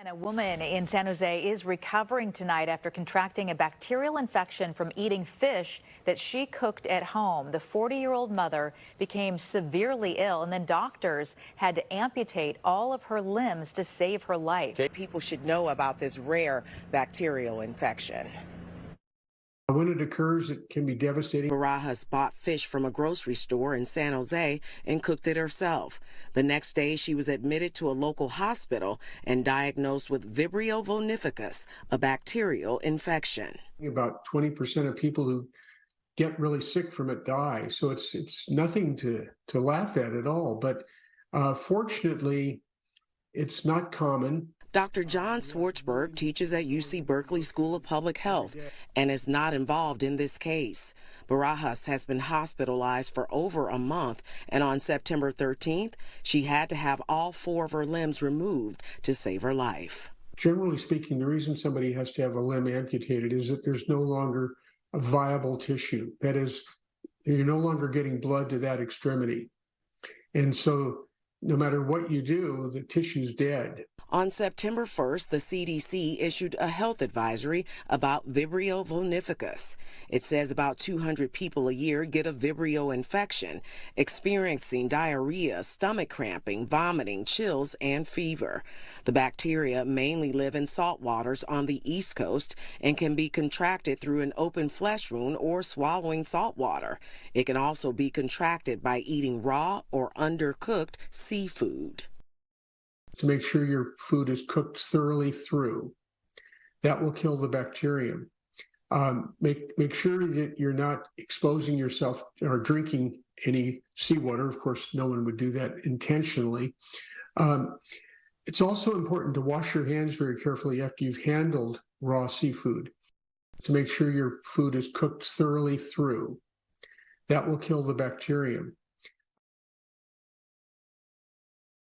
And a woman in San Jose is recovering tonight after contracting a bacterial infection from eating fish that she cooked at home. The 40-year-old mother became severely ill, and then doctors had to amputate all of her limbs to save her life. People should know about this rare bacterial infection. When it occurs, it can be devastating. Barajas bought fish from a grocery store in San Jose and cooked it herself. The next day, she was admitted to a local hospital and diagnosed with Vibrio vulnificus, a bacterial infection. About 20% of people who get really sick from it die, so it's nothing to laugh at all. But fortunately, it's not common. Dr. John Swartzberg teaches at UC Berkeley School of Public Health and is not involved in this case. Barajas has been hospitalized for over a month, and on September 13th, she had to have all 4 of her limbs removed to save her life. Generally speaking, the reason somebody has to have a limb amputated is that there's no longer a viable tissue. That is, you're no longer getting blood to that extremity. And so no matter what you do, the tissue's dead. On September 1st, the CDC issued a health advisory about Vibrio vulnificus. It says about 200 people a year get a Vibrio infection, experiencing diarrhea, stomach cramping, vomiting, chills, and fever. The bacteria mainly live in salt waters on the East Coast and can be contracted through an open flesh wound or swallowing salt water. It can also be contracted by eating raw or undercooked seafood. To make sure your food is cooked thoroughly through. That will kill the bacterium. Make sure that you're not exposing yourself or drinking any seawater. Of course, no one would do that intentionally. It's also important to wash your hands very carefully after you've handled raw seafood to make sure your food is cooked thoroughly through. That will kill the bacterium.